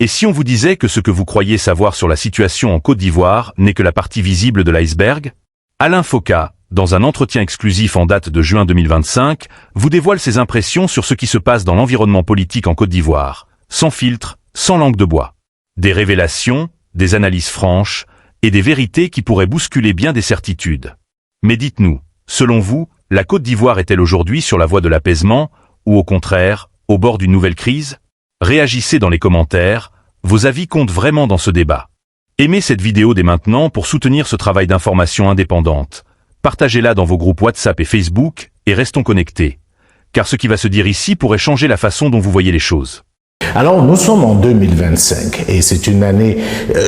Et si on vous disait que ce que vous croyez savoir sur la situation en Côte d'Ivoire n'est que la partie visible de l'iceberg? Alain Foka, dans un entretien exclusif en date de juin 2025, vous dévoile ses impressions sur ce qui se passe dans l'environnement politique en Côte d'Ivoire, sans filtre, sans langue de bois. Des révélations, des analyses franches, et des vérités qui pourraient bousculer bien des certitudes. Mais dites-nous, selon vous, la Côte d'Ivoire est-elle aujourd'hui sur la voie de l'apaisement, ou au contraire, au bord d'une nouvelle crise? Réagissez dans les commentaires, vos avis comptent vraiment dans ce débat. Aimez cette vidéo dès maintenant pour soutenir ce travail d'information indépendante. Partagez-la dans vos groupes WhatsApp et Facebook, et restons connectés. Car ce qui va se dire ici pourrait changer la façon dont vous voyez les choses. Alors, nous sommes en 2025 et c'est une année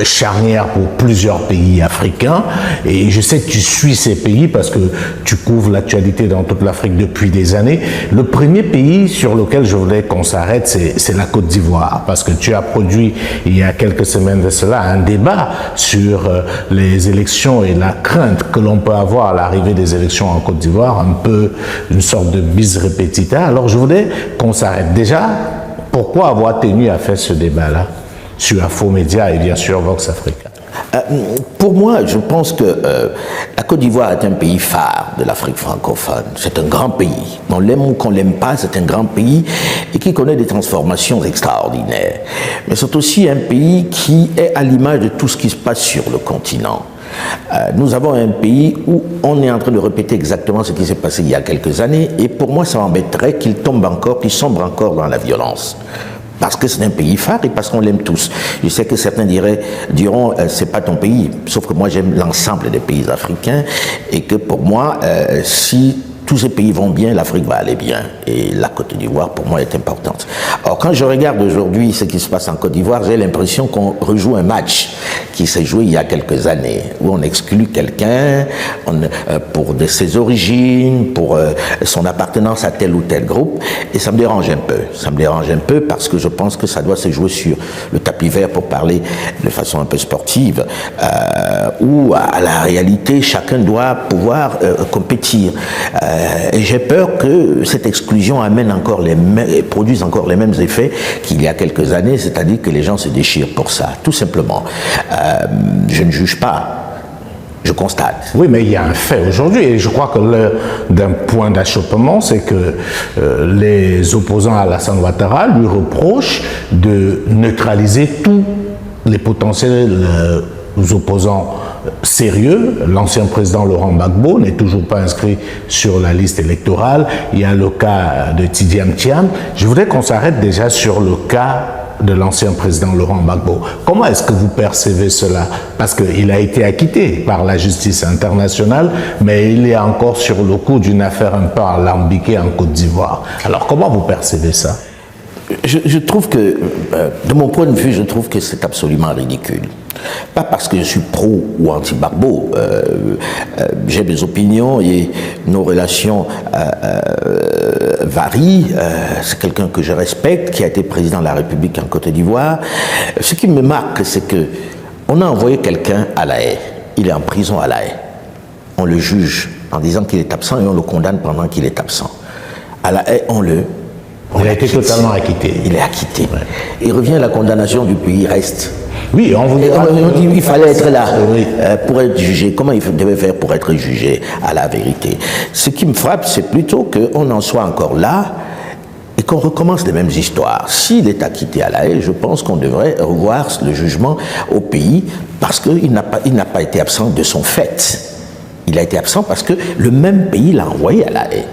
charnière pour plusieurs pays africains. Et je sais que tu suis ces pays parce que tu couvres l'actualité dans toute l'Afrique depuis des années. Le premier pays sur lequel je voudrais qu'on s'arrête, c'est la Côte d'Ivoire. Parce que tu as produit, il y a quelques semaines de cela, un débat sur les élections et la crainte que l'on peut avoir à l'arrivée des élections en Côte d'Ivoire, un peu une sorte de bis repetita. Alors, je voudrais qu'on s'arrête. Déjà, pourquoi avoir tenu à faire ce débat-là sur Infomédia et bien sûr Vox Africa? Pour moi, je pense que la Côte d'Ivoire est un pays phare de l'Afrique francophone. C'est un grand pays. On l'aime ou qu'on l'aime pas, c'est un grand pays et qui connaît des transformations extraordinaires. Mais c'est aussi un pays qui est à l'image de tout ce qui se passe sur le continent. Nous avons un pays où on est en train de répéter exactement ce qui s'est passé il y a quelques années et pour moi ça m'embêterait qu'il tombe encore, qu'il sombre encore dans la violence. Parce que c'est un pays phare et parce qu'on l'aime tous. Je sais que certains diront c'est pas ton pays, sauf que moi j'aime l'ensemble des pays africains et que pour moi si tous ces pays vont bien, l'Afrique va aller bien. Et la Côte d'Ivoire, pour moi, est importante. Alors, quand je regarde aujourd'hui ce qui se passe en Côte d'Ivoire, j'ai l'impression qu'on rejoue un match qui s'est joué il y a quelques années, où on exclut quelqu'un pour ses origines, pour son appartenance à tel ou tel groupe. Et ça me dérange un peu. Ça me dérange un peu parce que je pense que ça doit se jouer sur le tapis vert pour parler de façon un peu sportive, où à la réalité, chacun doit pouvoir compétir. Et j'ai peur que cette exclusion produise encore les mêmes effets qu'il y a quelques années, c'est-à-dire que les gens se déchirent pour ça, tout simplement. Je ne juge pas, je constate. Oui, mais il y a un fait aujourd'hui, et je crois que d'un point d'achoppement, c'est que les opposants à Alassane Ouattara lui reprochent de neutraliser tous les potentiels opposants sérieux. L'ancien président Laurent Gbagbo n'est toujours pas inscrit sur la liste électorale. Il y a le cas de Tidiane Thiam. Je voudrais qu'on s'arrête déjà sur le cas de l'ancien président Laurent Gbagbo. Comment est-ce que vous percevez cela? Parce qu'il a été acquitté par la justice internationale, mais il est encore sur le coup d'une affaire un peu alambiquée en Côte d'Ivoire. Alors comment vous percevez ça? Je trouve que, de mon point de vue, je trouve que c'est absolument ridicule. Pas parce que je suis pro ou anti-Gbagbo. J'ai des opinions et nos relations varient. C'est quelqu'un que je respecte, qui a été président de la République en Côte d'Ivoire. Ce qui me marque, c'est que on a envoyé quelqu'un à La Haye. Il est en prison à La Haye. On le juge en disant qu'il est absent et on le condamne pendant qu'il est absent. À La Haye, il a été totalement acquitté. Il est acquitté. Ouais. Il revient à la condamnation du pays, reste. Oui, on vous dit il fallait être là pour être jugé. Comment il devait faire pour être jugé à la vérité? Ce qui me frappe, c'est plutôt qu'on en soit encore là et qu'on recommence les mêmes histoires. S'il est acquitté à La Haye, je pense qu'on devrait revoir le jugement au pays parce qu'il n'a pas été absent de son fait. Il a été absent parce que le même pays l'a envoyé à La Haye.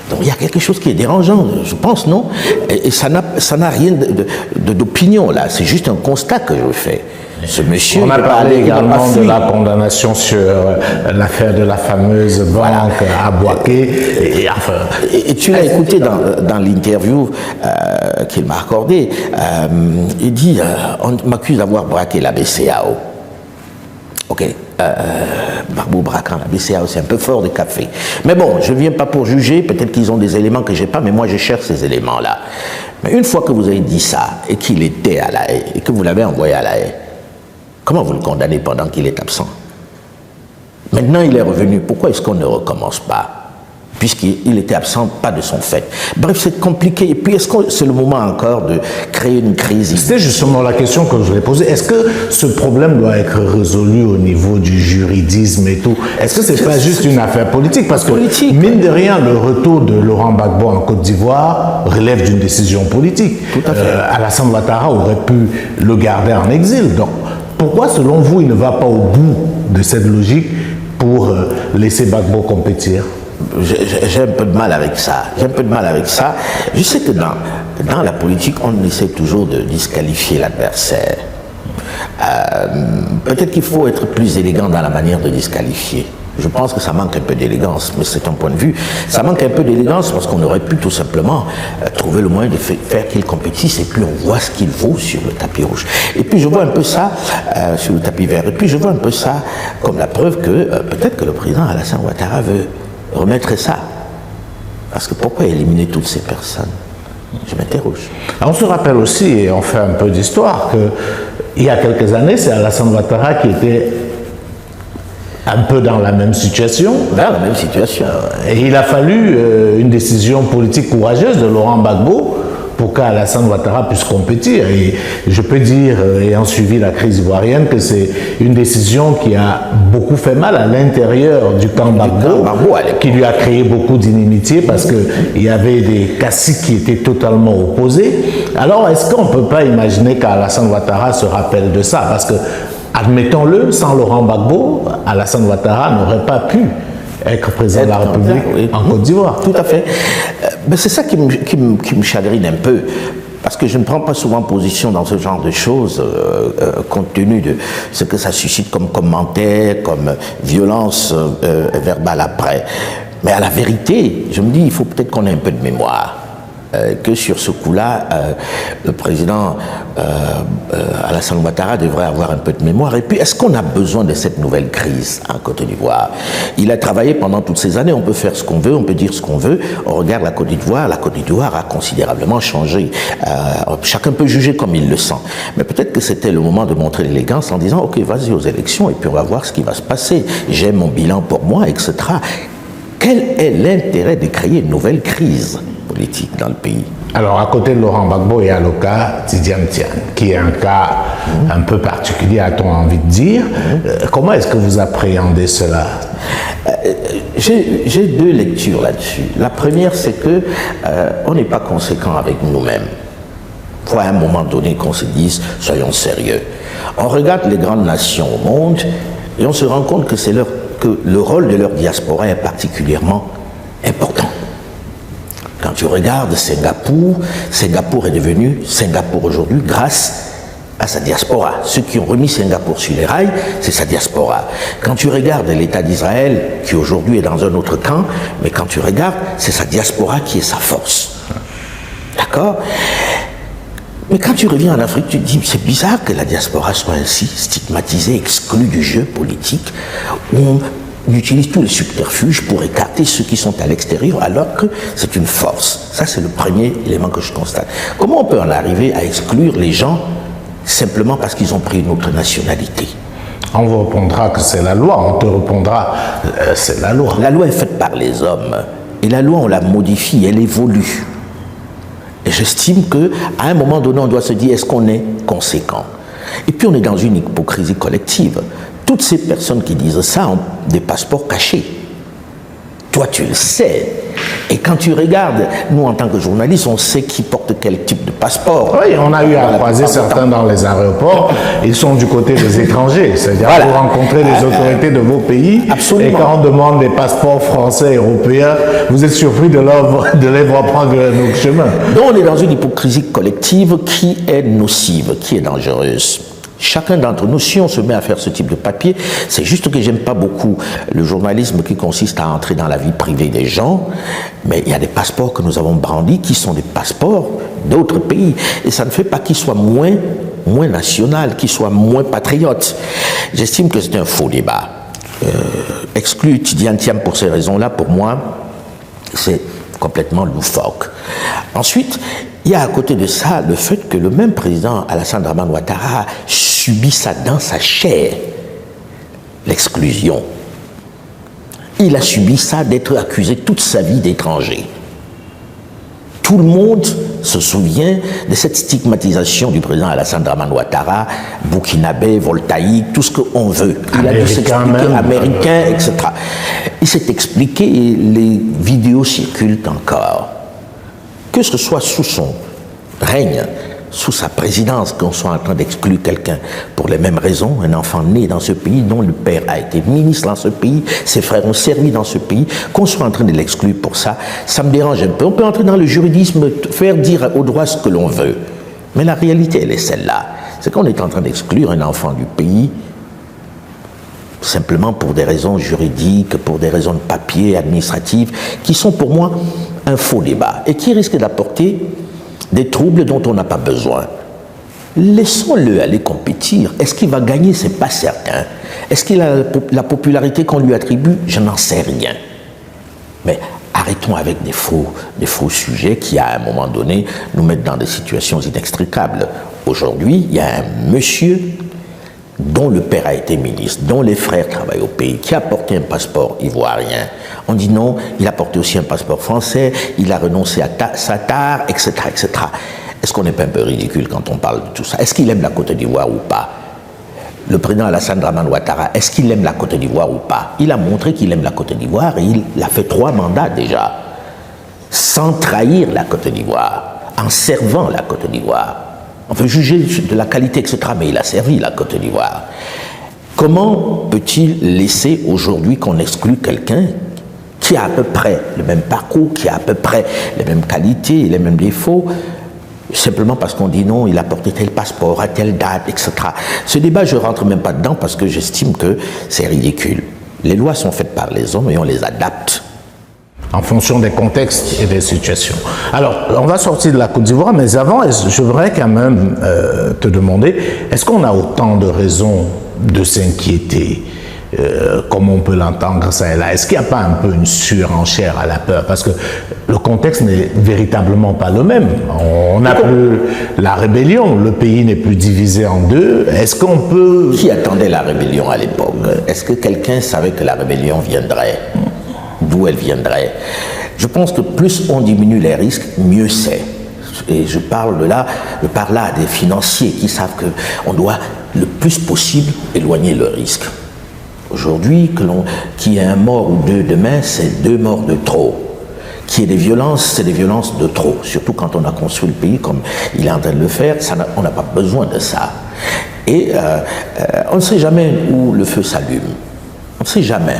Donc il y a quelque chose qui est dérangeant, je pense, non? Et ça n'a rien d'opinion là, c'est juste un constat que je fais. Ce monsieur, on a parlé également de la condamnation sur l'affaire de la fameuse banque à Boaké. Et tu l'as écouté dans l'interview qu'il m'a accordée. Il dit on m'accuse d'avoir braqué la BCEAO. Ok. Gbagbo braquant la BCEAO, c'est un peu fort de café. Mais bon, je ne viens pas pour juger, peut-être qu'ils ont des éléments que je n'ai pas, mais moi je cherche ces éléments-là. Mais une fois que vous avez dit ça, et qu'il était à La Haye, et que vous l'avez envoyé à La Haye, comment vous le condamnez pendant qu'il est absent? Maintenant il est revenu, pourquoi est-ce qu'on ne recommence pas? puisqu'il était absent, pas de son fait. Bref, c'est compliqué. Et puis, est-ce que c'est le moment encore de créer une crise? C'était justement la question que je voulais poser. Est-ce que ce problème doit être résolu au niveau du juridisme et tout? Est-ce que c'est pas juste une affaire politique? Parce que, mine de rien, le retour de Laurent Gbagbo en Côte d'Ivoire relève d'une décision politique. Tout à fait. Alassane Ouattara aurait pu le garder en exil. Donc, pourquoi, selon vous, il ne va pas au bout de cette logique pour laisser Gbagbo compétir? J'ai un peu de mal avec ça. Je sais que dans la politique, on essaie toujours de disqualifier l'adversaire. Peut-être qu'il faut être plus élégant dans la manière de disqualifier. Je pense que ça manque un peu d'élégance, mais c'est un point de vue. Ça manque un peu d'élégance parce qu'on aurait pu tout simplement trouver le moyen de faire qu'il compétisse et puis on voit ce qu'il vaut sur le tapis rouge. Et puis je vois un peu ça sur le tapis vert. Et puis je vois un peu ça comme la preuve que peut-être que le président Alassane Ouattara veut remettre ça. Parce que pourquoi éliminer toutes ces personnes? Je m'interroge. On se rappelle aussi, et on fait un peu d'histoire, qu'il y a quelques années, c'est Alassane Ouattara qui était un peu dans la même situation. Dans la même situation. Et il a fallu une décision politique courageuse de Laurent Gbagbo pour qu'Alassane Ouattara puisse compétir. Et je peux dire, ayant suivi la crise ivoirienne, que c'est une décision qui a beaucoup fait mal à l'intérieur du camp Gbagbo, qui lui a créé beaucoup d'inimitié parce qu'il y avait des caciques qui étaient totalement opposés. Alors, est-ce qu'on ne peut pas imaginer qu'Alassane Ouattara se rappelle de ça? Parce que, admettons-le, sans Laurent Gbagbo, Alassane Ouattara n'aurait pas pu être président de la République en Côte d'Ivoire. Tout à fait. Mais c'est ça qui me chagrine un peu, parce que je ne prends pas souvent position dans ce genre de choses, compte tenu de ce que ça suscite comme commentaire, comme violence verbale après. Mais à la vérité, je me dis, il faut peut-être qu'on ait un peu de mémoire. Que sur ce coup-là, le président Alassane Ouattara devrait avoir un peu de mémoire. Et puis, est-ce qu'on a besoin de cette nouvelle crise en Côte d'Ivoire? Il a travaillé pendant toutes ces années, on peut faire ce qu'on veut, on peut dire ce qu'on veut. On regarde la Côte d'Ivoire a considérablement changé. Chacun peut juger comme il le sent. Mais peut-être que c'était le moment de montrer l'élégance en disant, ok, vas-y aux élections et puis on va voir ce qui va se passer. J'ai mon bilan pour moi, etc. Quel est l'intérêt de créer une nouvelle crise politique dans le pays? Alors, à côté de Laurent Gbagbo, il y a le cas Tidjane Thiam, qui est un cas un peu particulier, a-t-on envie de dire. Comment est-ce que vous appréhendez cela? J'ai deux lectures là-dessus. La première, c'est que on n'est pas conséquent avec nous-mêmes. Il faut à un moment donné qu'on se dise, soyons sérieux. On regarde les grandes nations au monde et on se rend compte que que le rôle de leur diaspora est particulièrement important. Quand tu regardes Singapour est devenu Singapour aujourd'hui grâce à sa diaspora. Ceux qui ont remis Singapour sur les rails, c'est sa diaspora. Quand tu regardes l'État d'Israël, qui aujourd'hui est dans un autre camp, mais quand tu regardes, c'est sa diaspora qui est sa force. D'accord? Mais quand tu reviens en Afrique, tu te dis, c'est bizarre que la diaspora soit ainsi stigmatisée, exclue du jeu politique, où on utilise tous les subterfuges pour écarter ceux qui sont à l'extérieur, alors que c'est une force. Ça, c'est le premier élément que je constate. Comment on peut en arriver à exclure les gens simplement parce qu'ils ont pris une autre nationalité? On vous répondra que c'est la loi, on te répondra c'est la loi. La loi est faite par les hommes, et la loi, on la modifie, elle évolue. Et j'estime qu'à un moment donné, on doit se dire, est-ce qu'on est conséquent? Et puis on est dans une hypocrisie collective. Toutes ces personnes qui disent ça ont des passeports cachés. Toi, tu le sais. Et quand tu regardes, nous, en tant que journalistes, on sait qui porte quel type de passeport. Oui, on a eu à croiser certains dans les aéroports. Ils sont du côté des étrangers. C'est-à-dire, vous rencontrez les autorités de vos pays. Absolument. Et quand on demande des passeports français et européens, vous êtes surpris de les voir prendre un autre chemin. Donc, on est dans une hypocrisie collective qui est nocive, qui est dangereuse. Chacun d'entre nous, si on se met à faire ce type de papier, c'est juste que j'aime pas beaucoup le journalisme qui consiste à entrer dans la vie privée des gens, mais il y a des passeports que nous avons brandis qui sont des passeports d'autres pays, et ça ne fait pas qu'ils soient moins national, qu'ils soient moins patriotes. J'estime que c'est un faux débat. Exclure Tidjane Thiam pour ces raisons-là, pour moi, c'est complètement loufoque. Ensuite, il y a à côté de ça le fait que le même président Alassane Dramane Ouattara a subi ça dans sa chair, l'exclusion. Il a subi ça d'être accusé toute sa vie d'étranger. Tout le monde se souvient de cette stigmatisation du président Alassane Dramane Ouattara, burkinabé, voltaïque, tout ce qu'on veut. Il a dû s'expliquer, américain, etc. Il s'est expliqué et les vidéos circulent encore. Que ce soit sous son règne, sous sa présidence, qu'on soit en train d'exclure quelqu'un pour les mêmes raisons, un enfant né dans ce pays, dont le père a été ministre dans ce pays, ses frères ont servi dans ce pays, qu'on soit en train de l'exclure pour ça, ça me dérange un peu. On peut entrer dans le juridisme, faire dire au droit ce que l'on veut. Mais la réalité, elle est celle-là. C'est qu'on est en train d'exclure un enfant du pays simplement pour des raisons juridiques, pour des raisons de papier, administratives, qui sont pour moi un faux débat et qui risquent d'apporter des troubles dont on n'a pas besoin. Laissons-le aller compétir. Est-ce qu'il va gagner? Ce n'est pas certain. Est-ce qu'il a la popularité qu'on lui attribue? Je n'en sais rien. Mais arrêtons avec des faux sujets qui, à un moment donné, nous mettent dans des situations inextricables. Aujourd'hui, il y a un monsieur dont le père a été ministre, dont les frères travaillent au pays, qui a porté un passeport ivoirien. On dit non, il a porté aussi un passeport français, il a renoncé à sa tare, etc., etc. Est-ce qu'on n'est pas un peu ridicule quand on parle de tout ça? Est-ce qu'il aime la Côte d'Ivoire ou pas? Le président Alassane Dramane Ouattara, est-ce qu'il aime la Côte d'Ivoire ou pas? Il a montré qu'il aime la Côte d'Ivoire et il a fait 3 mandats déjà, sans trahir la Côte d'Ivoire, en servant la Côte d'Ivoire. On peut juger de la qualité, etc., mais il a servi la Côte d'Ivoire. Comment peut-il laisser aujourd'hui qu'on exclue quelqu'un qui a à peu près le même parcours, qui a à peu près les mêmes qualités, les mêmes défauts, simplement parce qu'on dit non, il a porté tel passeport à telle date, etc. Ce débat, je ne rentre même pas dedans parce que j'estime que c'est ridicule. Les lois sont faites par les hommes et on les adapte en fonction des contextes et des situations. Alors, on va sortir de la Côte d'Ivoire, mais avant, je voudrais quand même te demander, est-ce qu'on a autant de raisons de s'inquiéter, comme on peut l'entendre ça et là? Est-ce qu'il n'y a pas un peu une surenchère à la peur? Parce que le contexte n'est véritablement pas le même. On n'a plus la rébellion, le pays n'est plus divisé en deux. Est-ce qu'on peut... Qui attendait la rébellion à l'époque? Est-ce que quelqu'un savait que la rébellion viendrait? D'où elle viendrait? Je pense que plus on diminue les risques, mieux c'est. Et je parle là à des financiers qui savent qu'on doit le plus possible éloigner le risque. Aujourd'hui, qu'il y ait un mort ou deux demain, c'est 2 morts de trop. Qu'il y ait des violences, c'est des violences de trop. Surtout quand on a construit le pays comme il est en train de le faire, on n'a pas besoin de ça. Et on ne sait jamais où le feu s'allume. On ne sait jamais.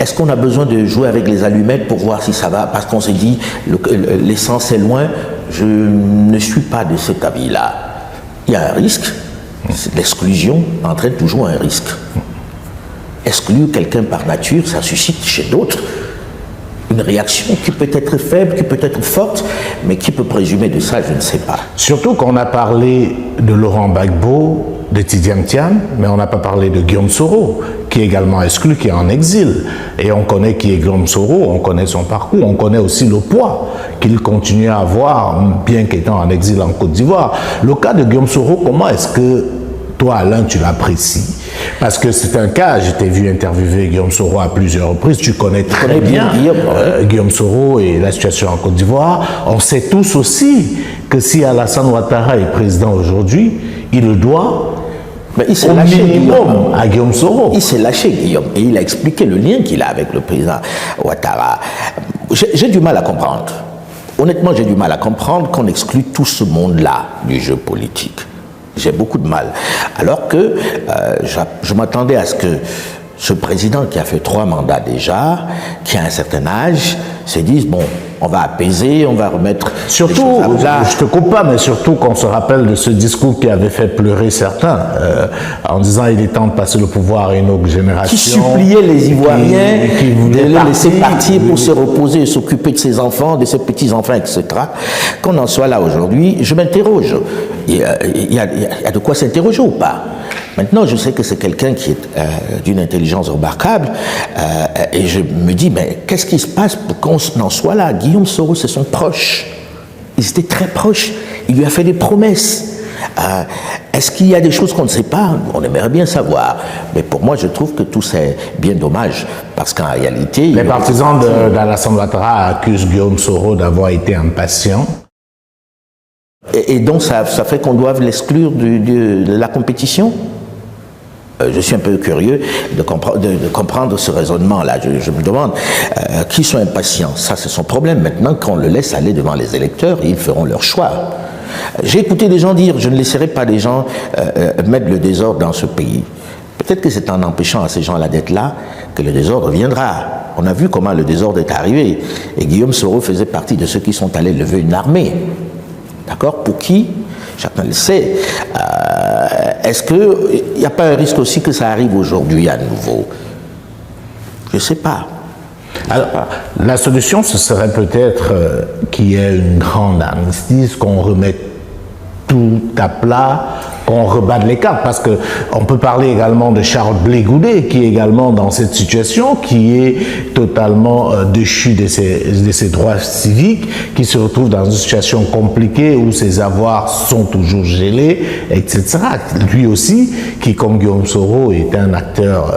Est-ce qu'on a besoin de jouer avec les allumettes pour voir si ça va? Parce qu'on s'est dit, l'essence est loin. Je ne suis pas de cet avis-là. Il y a un risque. L'exclusion entraîne toujours un risque. Exclure quelqu'un par nature, ça suscite chez d'autres une réaction qui peut être faible, qui peut être forte, mais qui peut présumer de ça, je ne sais pas. Surtout qu'on a parlé de Laurent Gbagbo, de Tidiane Thiam, mais on n'a pas parlé de Guillaume Soro, qui est également exclu, qui est en exil. Et on connaît qui est Guillaume Soro, on connaît son parcours, on connaît aussi le poids qu'il continue à avoir, bien qu'étant en exil en Côte d'Ivoire. Le cas de Guillaume Soro, comment est-ce que toi, Alain, tu l'apprécies? Parce que c'est un cas, je t'ai vu interviewer Guillaume Soro à plusieurs reprises, tu connais très bien Guillaume Soro et la situation en Côte d'Ivoire. On sait tous aussi que si Alassane Ouattara est président aujourd'hui, il le doit au minimum à Guillaume Soro. Il s'est lâché, Guillaume, et il a expliqué le lien qu'il a avec le président Ouattara. J'ai du mal à comprendre. Honnêtement, j'ai du mal à comprendre qu'on exclue tout ce monde-là du jeu politique. J'ai beaucoup de mal. Alors que je m'attendais à ce que ce président qui a fait 3 mandats déjà, qui a un certain âge, se dise, bon, on va apaiser, on va remettre... Surtout, je te coupe pas, mais surtout qu'on se rappelle de ce discours qui avait fait pleurer certains, en disant il est temps de passer le pouvoir à une autre génération. Qui suppliait les Ivoiriens de les laisser partir pour se reposer et s'occuper de ses enfants, de ses petits-enfants, etc. Qu'on en soit là aujourd'hui, je m'interroge. Il y a de quoi s'interroger ou pas? Maintenant, je sais que c'est quelqu'un qui est d'une intelligence remarquable et je me dis, mais qu'est-ce qui se passe pour qu'on en soit là? Guillaume Soro, c'est son proche. Ils étaient très proches. Il lui a fait des promesses. Est-ce qu'il y a des choses qu'on ne sait pas? On aimerait bien savoir. Mais pour moi, je trouve que tout c'est bien dommage. Parce qu'en réalité... Les partisans d'Alassane Ouattara accusent Guillaume Soro d'avoir été impatient. Et donc, ça fait qu'on doive l'exclure de la compétition? Je suis un peu curieux de comprendre ce raisonnement-là. Je me demande, qui sont impatients? Ça, c'est son problème. Maintenant, qu'on le laisse aller devant les électeurs, ils feront leur choix. J'ai écouté des gens dire, je ne laisserai pas des gens mettre le désordre dans ce pays. Peut-être que c'est en empêchant à ces gens-là d'être là que le désordre viendra. On a vu comment le désordre est arrivé. Et Guillaume Soro faisait partie de ceux qui sont allés lever une armée. D'accord? Pour qui? Chacun le sait. Est-ce qu'il n'y a pas un risque aussi que ça arrive aujourd'hui à nouveau? Je ne sais pas. Alors, la solution, ce serait peut-être qu'il y ait une grande amnistie, qu'on remette tout à plat, qu'on rebatte les cartes, parce qu'on peut parler également de Charles Blé Goudet, qui est également dans cette situation, qui est totalement déchu de ses droits civiques, qui se retrouve dans une situation compliquée où ses avoirs sont toujours gelés, etc. Lui aussi, qui comme Guillaume Soro est un acteur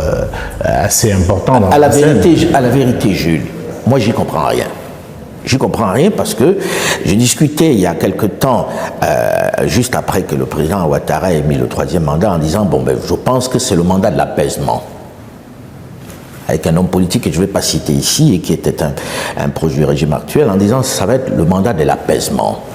assez important dans la scène. À la vérité, Jules, moi j'y comprends rien. Je comprends rien parce que j'ai discuté il y a quelque temps, juste après que le président Ouattara ait mis le 3e mandat, en disant, bon, ben, je pense que c'est le mandat de l'apaisement. Avec un homme politique que je ne vais pas citer ici et qui était un proche du régime actuel, en disant, ça va être le mandat de l'apaisement.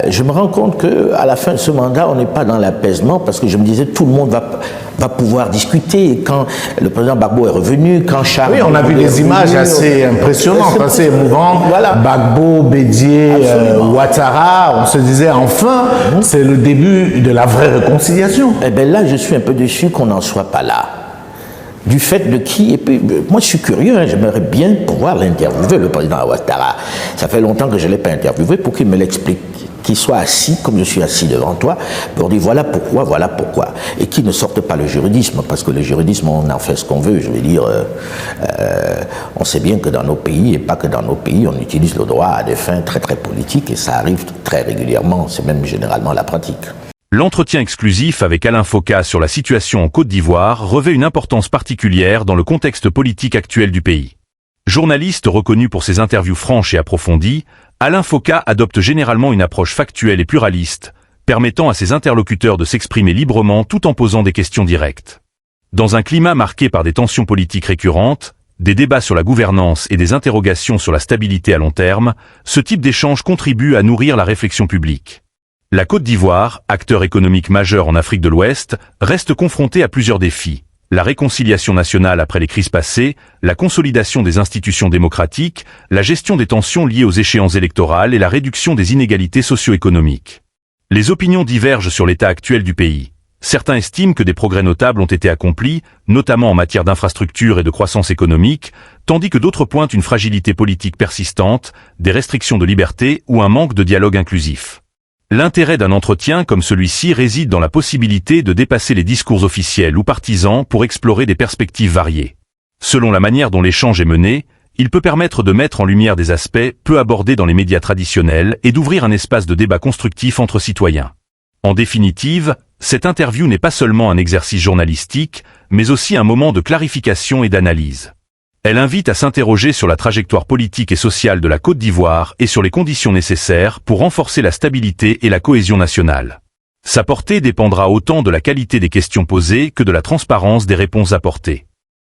Je me rends compte qu'à la fin de ce mandat, on n'est pas dans l'apaisement parce que je me disais, tout le monde va pouvoir discuter. Et quand le président Gbagbo est revenu, quand Charles... Oui, on a vu des images assez impressionnantes, assez émouvantes. Voilà. Gbagbo, Bédié, Ouattara, on se disait, enfin, c'est le début de la vraie réconciliation. Eh bien là, je suis un peu déçu qu'on n'en soit pas là. Du fait de qui, et puis moi je suis curieux, hein, j'aimerais bien pouvoir l'interviewer, le président Ouattara. Ça fait longtemps que je ne l'ai pas interviewé pour qu'il me l'explique, qu'il soit assis comme je suis assis devant toi, pour dire voilà pourquoi, et qu'il ne sorte pas le juridisme, parce que le juridisme on en fait ce qu'on veut, je veux dire, on sait bien que dans nos pays, et pas que dans nos pays, on utilise le droit à des fins très très politiques, et ça arrive très régulièrement, c'est même généralement la pratique. L'entretien exclusif avec Alain Foka sur la situation en Côte d'Ivoire revêt une importance particulière dans le contexte politique actuel du pays. Journaliste reconnu pour ses interviews franches et approfondies, Alain Foka adopte généralement une approche factuelle et pluraliste, permettant à ses interlocuteurs de s'exprimer librement tout en posant des questions directes. Dans un climat marqué par des tensions politiques récurrentes, des débats sur la gouvernance et des interrogations sur la stabilité à long terme, ce type d'échange contribue à nourrir la réflexion publique. La Côte d'Ivoire, acteur économique majeur en Afrique de l'Ouest, reste confrontée à plusieurs défis. La réconciliation nationale après les crises passées, la consolidation des institutions démocratiques, la gestion des tensions liées aux échéances électorales et la réduction des inégalités socio-économiques. Les opinions divergent sur l'état actuel du pays. Certains estiment que des progrès notables ont été accomplis, notamment en matière d'infrastructures et de croissance économique, tandis que d'autres pointent une fragilité politique persistante, des restrictions de liberté ou un manque de dialogue inclusif. L'intérêt d'un entretien comme celui-ci réside dans la possibilité de dépasser les discours officiels ou partisans pour explorer des perspectives variées. Selon la manière dont l'échange est mené, il peut permettre de mettre en lumière des aspects peu abordés dans les médias traditionnels et d'ouvrir un espace de débat constructif entre citoyens. En définitive, cette interview n'est pas seulement un exercice journalistique, mais aussi un moment de clarification et d'analyse. Elle invite à s'interroger sur la trajectoire politique et sociale de la Côte d'Ivoire et sur les conditions nécessaires pour renforcer la stabilité et la cohésion nationale. Sa portée dépendra autant de la qualité des questions posées que de la transparence des réponses apportées.